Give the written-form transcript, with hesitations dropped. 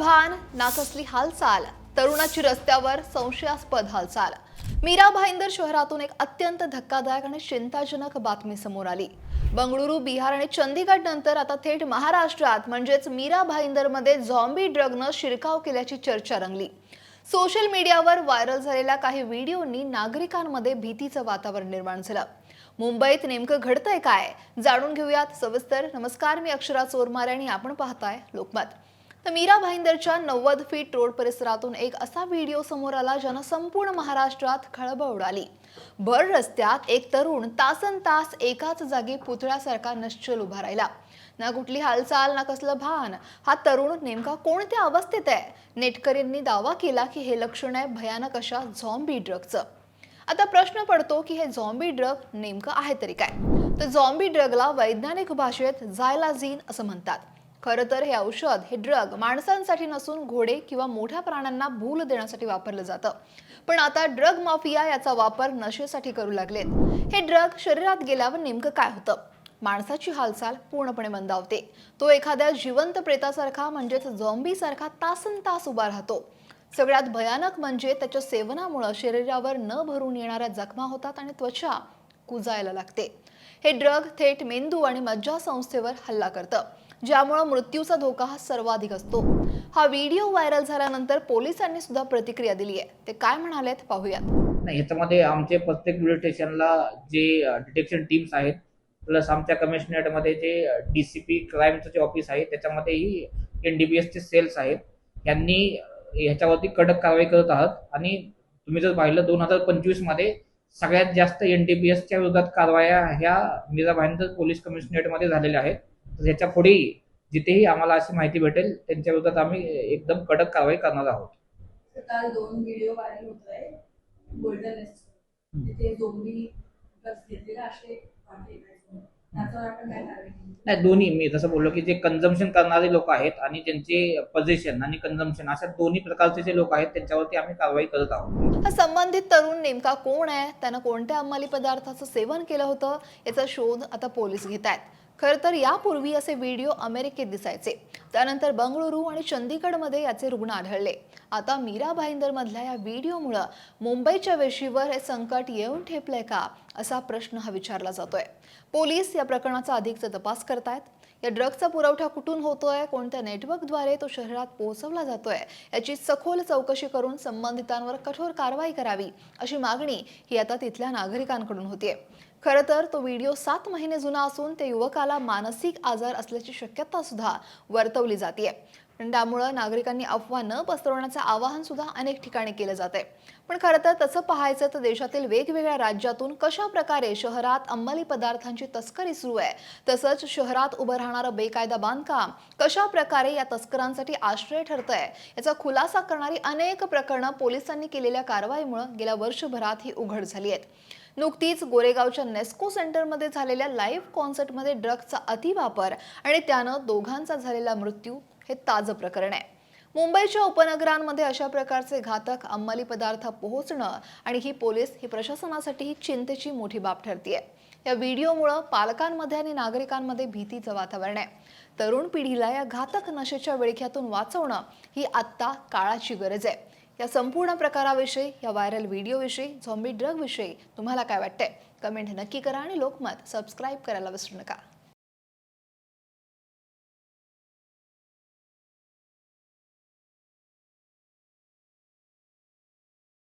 भान ना कसली हालचाल, तरुणाची रस्त्यावर संशयास्पद हालचाल। मीरा भाईंदर शहरातून एक अत्यंत धक्कादायक आणि चिंताजनक बातमी समोर आली। बंगळुरू, बिहार आणि चंदीगड नंतर आता थेट महाराष्ट्रात म्हणजेच मीरा भाईंदरमध्ये झॉम्बी ड्रगनं शिरकाव केल्याची चर्चा रंगली। सोशल मीडियावर व्हायरल झालेल्या काही व्हिडिओंनी नागरिकांमध्ये भीतीचं वातावरण निर्माण झालं। मुंबईत नेमकं घडतंय काय जाणून घेऊयात सविस्तर। नमस्कार, मी अक्षरा चोरमारे आणि आपण पाहताय लोकमत। तर मीरा भाईंदरच्या 90 फीट रोड परिसरातून एक असा व्हिडिओ समोर आला ज्यानं संपूर्ण महाराष्ट्रात खळबळ उडाली। भर रस्त्यात एक तरुण तासनतास एकाच जागी पुतळ्यासारखा निश्चल उभा राहिला। ना कुठली हालचाल ना कसलं भान। हा तरुण नेमका कोणत्या अवस्थेत आहे? नेटकरींनी दावा केला की हे लक्षण आहे भयानक अशा झॉम्बी ड्रगचं। आता प्रश्न पडतो की हे झॉम्बी ड्रग नेमकं आहे तरी काय? तर झॉम्बी ड्रगला वैज्ञानिक भाषेत झायलाझिन असं म्हणतात। खरं तर हे औषध, हे ड्रग माणसांसाठी नसून घोडे किंवा मोठ्या प्राण्यांना भूल देण्यासाठी वापरलं जातं। पण आता ड्रग माफिया याचा वापर नशेसाठी करू लागलेत। हे ड्रग शरीरात गेल्यावर नेमकं काय होतं? माणसाची हालचाल पूर्णपणे मंदावते। तो एखाद्या जिवंत प्रेतासारखा म्हणजेच झॉम्बी सारखा तासनतास उभा राहतो। सगळ्यात भयानक म्हणजे त्याच्या सेवनामुळे शरीरावर न भरून येणाऱ्या जखमा होतात आणि त्वचा कुजायला लागते। हे ड्रग थेट मेंदू आणि मज्जासंस्थेवर हल्ला करतं, ज्यामुळे मृत्यूचा धोका हा सर्वाधिक असतो। हा व्हिडिओ व्हायरल झाल्यानंतर पोलिसांनी सुद्धा प्रतिक्रिया दिली आहे। ते काय म्हणालेत पाहूयात। नाही, याच्यामध्ये आमचे प्रत्येक पोलीस स्टेशनला जे डिटेक्शन टीम्स आहेत, प्लस आमच्या कमिशनरेटमध्ये जे डीसीपी क्राईमचं जे ऑफिस आहे त्याच्यामध्येही एनडीपीएसचे सेल्स आहेत। यांनी ह्याच्यावरती कडक कारवाई करत आहात आणि तुम्ही जर पाहिलं 2025 मध्ये सगळ्यात जास्त एनडीपीएसच्या विरोधात कारवाया ह्या मीरा भाईंदर पोलीस कमिशनरेटमध्ये झालेल्या आहेत। तर ह्याच्या पुढेही जिथेही आम्हाला अशी माहिती भेटेल त्यांच्या विरोधात आम्ही एकदम कडक कारवाई करणार आहोत। काल 2 व्हिडिओ व्हायरल होत आहे गोल्डन तिथे झोंबी घेतलेला असे त्याच्यावर आपण काय कारवाई केली? नाही, दोन्ही मी जसं बोललो की जे कन्झम्पशन करणारे लोक आहेत आणि त्यांचे पोझिशन आणि कन्झम्पशन अशा दोन्ही प्रकारचे जे लोक आहेत त्यांच्यावरती आम्ही कारवाई करत आहोत। हा संबंधित तरुण नेमका कोण आहे? त्यानं कोणत्या अंमली पदार्थाचं सेवन केलं होतं याचा शोध आता पोलीस घेत आहेत। खरं तर यापूर्वी असे व्हिडिओ अमेरिकेत दिसायचे, त्यानंतर बंगळुरू आणि चंदीगडमध्ये याचे रुग्ण आढळले। आता मीरा भाईंदर मधल्या या व्हिडिओमुळे मुंबईच्या वेशीवर हे संकट येऊन ठेपलंय का असा प्रश्न हा विचारला जातोय। पोलीस या प्रकरणाचा अधिकचा तपास करतायत। या ड्रगचा पुरवठा कुठून होतोय, कोणत्या नेटवर्कद्वारे तो शहरात पोहोचवला जातोय याची सखोल चौकशी करून संबंधितांवर कठोर कारवाई करावी अशी मागणी ही आता तिथल्या नागरिकांकडून होतीये। खरं तर तो व्हिडिओ 7 महिने जुना असून त्या युवकाला मानसिक आजार असल्याची शक्यता सुद्धा वर्तवली जाते। त्यामुळे नागरिकांनी अफवा न पसरवण्याचं आवाहन सुद्धा अनेक ठिकाणी केलं जाते। पण खरं तर तसं पाहायचं तर देशातील वेगवेगळ्या राज्यातून कशा प्रकारे शहरात अंमली पदार्थांची तस्करी सुरू आहे, तसंच शहरात उभं राहणारं बेकायदा बांधकाम कशा प्रकारे या तस्करांसाठी आश्रय ठरतंय याचा खुलासा करणारी अनेक प्रकरणं पोलिसांनी केलेल्या कारवाईमुळे गेल्या वर्षभरात ही उघड झाली आहेत। नुकतीच गोरेगावच्या नेस्को सेंटरमध्ये झालेल्या लाईव्ह कॉन्सर्टमध्ये ड्रग्जचा अतिवापर आणि त्यानं दोघांचा झालेला मृत्यू हे ताजं प्रकरण आहे। मुंबईच्या उपनगरांमध्ये अशा प्रकारचे घातक अंमली पदार्थ पोहोचणं आणि ही पोलीस ही प्रशासनासाठी ही चिंतेची मोठी बाब ठरतीये। या व्हिडिओमुळे पालकांमध्ये आणि नागरिकांमध्ये भीतीचं वातावरण आहे। तरुण पिढीला या घातक नशेच्या विळख्यातून वाचवणं ही आत्ता काळाची गरज आहे। या संपूर्ण प्रकाराविषयी, या व्हायरल व्हिडिओविषयी, झॉम्बी ड्रग विषयी तुम्हाला काय वाटतंय? कमेंट नक्की करा आणि लोकमत सबस्क्राईब करायला विसरू नका।